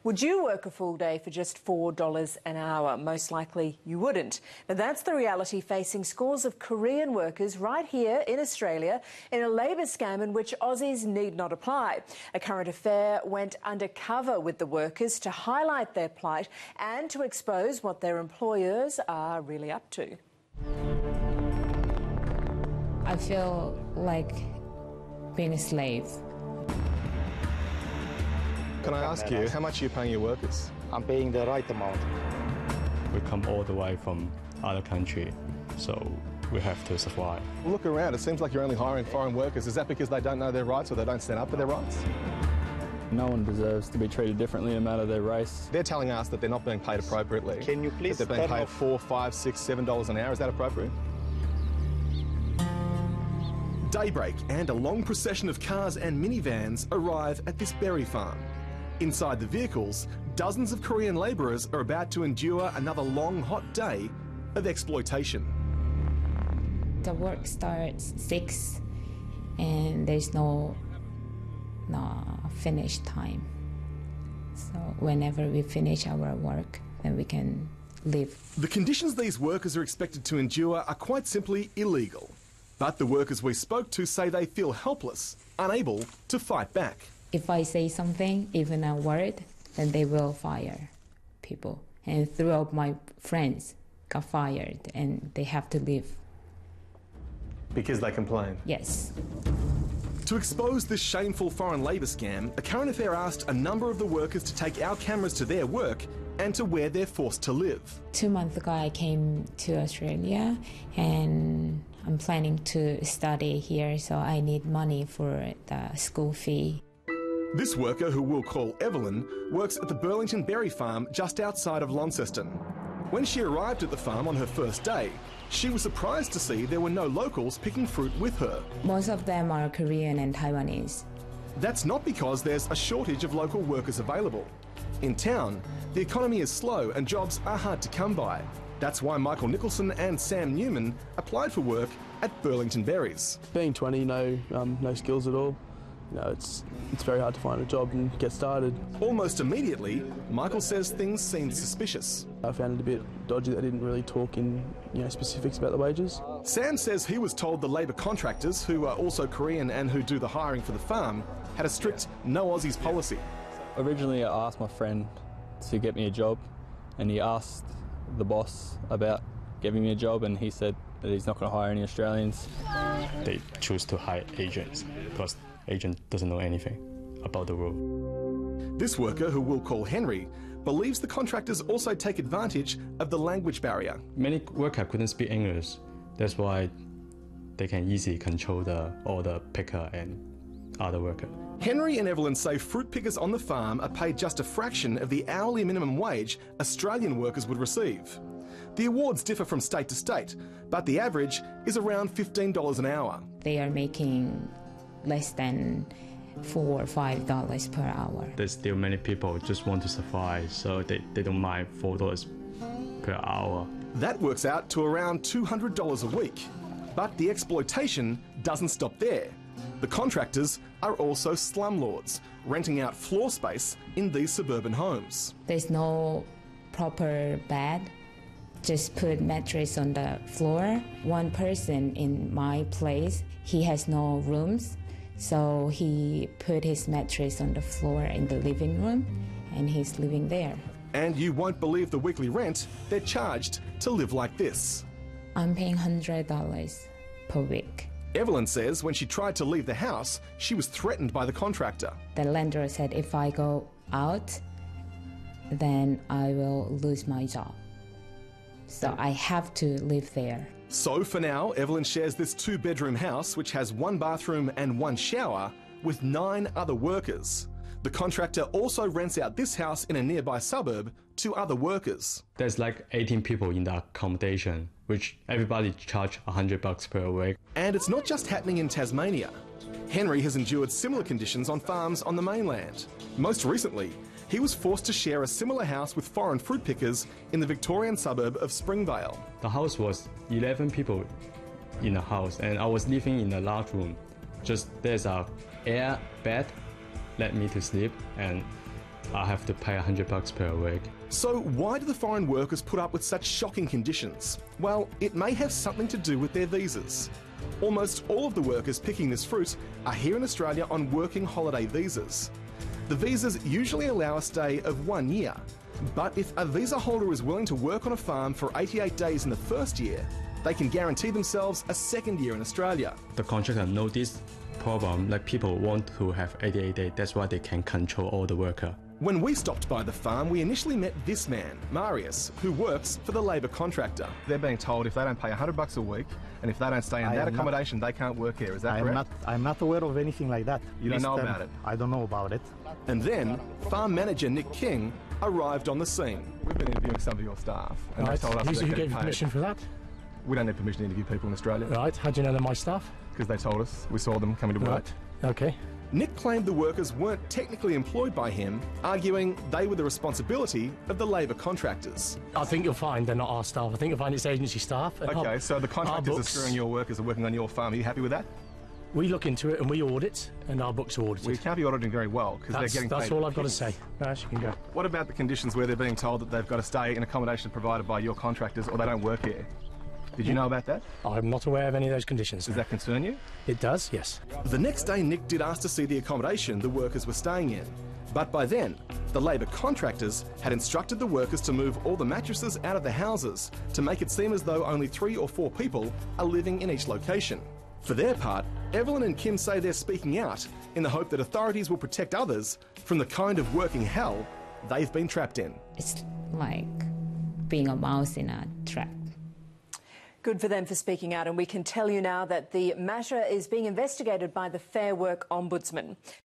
Would you work a full day for just $4 an hour? Most likely you wouldn't. But that's the reality facing scores of Korean workers right here in Australia in a labour scam in which Aussies need not apply. A Current Affair went undercover with the workers to highlight their plight and to expose what their employers are really up to. I feel like being a slave. Can I ask you, how much are you paying your workers? I'm paying the right amount. We come all the way from other country, so we have to survive. Look around, it seems like you're only hiring foreign workers. Is that because they don't know their rights or they don't stand up for their rights? No one deserves to be treated differently no matter their race. They're telling us that they're not being paid appropriately. Can you please that they're being paid $4, $5, $6, $7 an hour. Is that appropriate? Daybreak and a long procession of cars and minivans arrive at this berry farm. Inside the vehicles, dozens of Korean labourers are about to endure another long, hot day of exploitation. The work starts 6 and there's no finish time. So whenever we finish our work, then we can leave. The conditions these workers are expected to endure are quite simply illegal. But the workers we spoke to say they feel helpless, unable to fight back. If I say something, even a word, then they will fire people. And 3 of my friends got fired and they have to leave. Because they complain? Yes. To expose this shameful foreign labour scam, A Current Affair asked a number of the workers to take our cameras to their work and to where they're forced to live. 2 months ago I came to Australia and I'm planning to study here, so I need money for the school fee. This worker, who we'll call Evelyn, works at the Burlington Berry Farm just outside of Launceston. When she arrived at the farm on her first day, she was surprised to see there were no locals picking fruit with her. Most of them are Korean and Taiwanese. That's not because there's a shortage of local workers available. In town, the economy is slow and jobs are hard to come by. That's why Michael Nicholson and Sam Newman applied for work at Burlington Berries. Being 20, no skills at all. It's very hard to find a job and get started. Almost immediately, Michael says things seemed suspicious. I found it a bit dodgy that they didn't really talk in specifics about the wages. Sam says he was told the labour contractors, who are also Korean and who do the hiring for the farm, had a strict no Aussies policy. Originally, I asked my friend to get me a job, and he asked the boss about giving me a job, and he said that he's not going to hire any Australians. They choose to hire agents because agent doesn't know anything about the role. This worker, who we'll call Henry, believes the contractors also take advantage of the language barrier. Many workers couldn't speak English. That's why they can easily control all the picker and other workers. Henry and Evelyn say fruit pickers on the farm are paid just a fraction of the hourly minimum wage Australian workers would receive. The awards differ from state to state, but the average is around $15 an hour. They are making less than $4 or $5 per hour. There's still many people just want to survive, so they don't mind $4 per hour. That works out to around $200 a week. But the exploitation doesn't stop there. The contractors are also slumlords, renting out floor space in these suburban homes. There's no proper bed. Just put mattress on the floor. One person in my place, he has no rooms, so he put his mattress on the floor in the living room, and he's living there. And you won't believe the weekly rent they're charged to live like this. I'm paying $100 per week. Evelyn says when she tried to leave the house, she was threatened by the contractor. The lender said if I go out, then I will lose my job. So I have to live there. So for now, Evelyn shares this 2-bedroom house, which has 1 bathroom and 1 shower, with 9 other workers. The contractor also rents out this house in a nearby suburb to other workers. There's like 18 people in the accommodation, which everybody charge $100 per week. And it's not just happening in Tasmania. Henry has endured similar conditions on farms on the mainland. Most recently, he was forced to share a similar house with foreign fruit pickers in the Victorian suburb of Springvale. The house was 11 people in the house, and I was living in a large room. Just there's a air bed, let me to sleep, and I have to pay $100 per week. So why do the foreign workers put up with such shocking conditions? Well, it may have something to do with their visas. Almost all of the workers picking this fruit are here in Australia on working holiday visas. The visas usually allow a stay of 1 year, but if a visa holder is willing to work on a farm for 88 days in the first year, they can guarantee themselves a second year in Australia. The contractor knows this problem, like people want to have 88 days, that's why they can control all the worker. When we stopped by the farm, we initially met this man, Marius, who works for the labour contractor. They're being told if they don't pay $100 a week and if they don't stay in that accommodation, they can't work here. Is that correct? I'm not aware of anything like that. You don't know about it? I don't know about it. And then, farm manager Nick King arrived on the scene. We've been interviewing some of your staff and they told us Who they're gave you getting permission paid. for that? We don't need permission to interview people in Australia. Right, how do you know they're my staff? Because they told us. We saw them coming to work. Right, okay. Nick claimed the workers weren't technically employed by him, arguing they were the responsibility of the labour contractors. I think you'll find they're not our staff. I think you'll find it's agency staff. And Okay, so the contractors are books, screwing your workers are working on your farm. Are you happy with that? we look into it and we audit, and our books are audited. We can't be auditing very well because they're getting paid. That's all I've got to say. Nice, you can go. What about the conditions where they're being told that they've got to stay in accommodation provided by your contractors or they don't work here? Did you know about that? I'm not aware of any of those conditions. Does that concern you? It does, yes. The next day, Nick did ask to see the accommodation the workers were staying in. But by then, the labour contractors had instructed the workers to move all the mattresses out of the houses to make it seem as though only 3 or 4 people are living in each location. For their part, Evelyn and Kim say they're speaking out in the hope that authorities will protect others from the kind of working hell they've been trapped in. It's like being a mouse in a trap. Good for them for speaking out, and we can tell you now that the matter is being investigated by the Fair Work Ombudsman.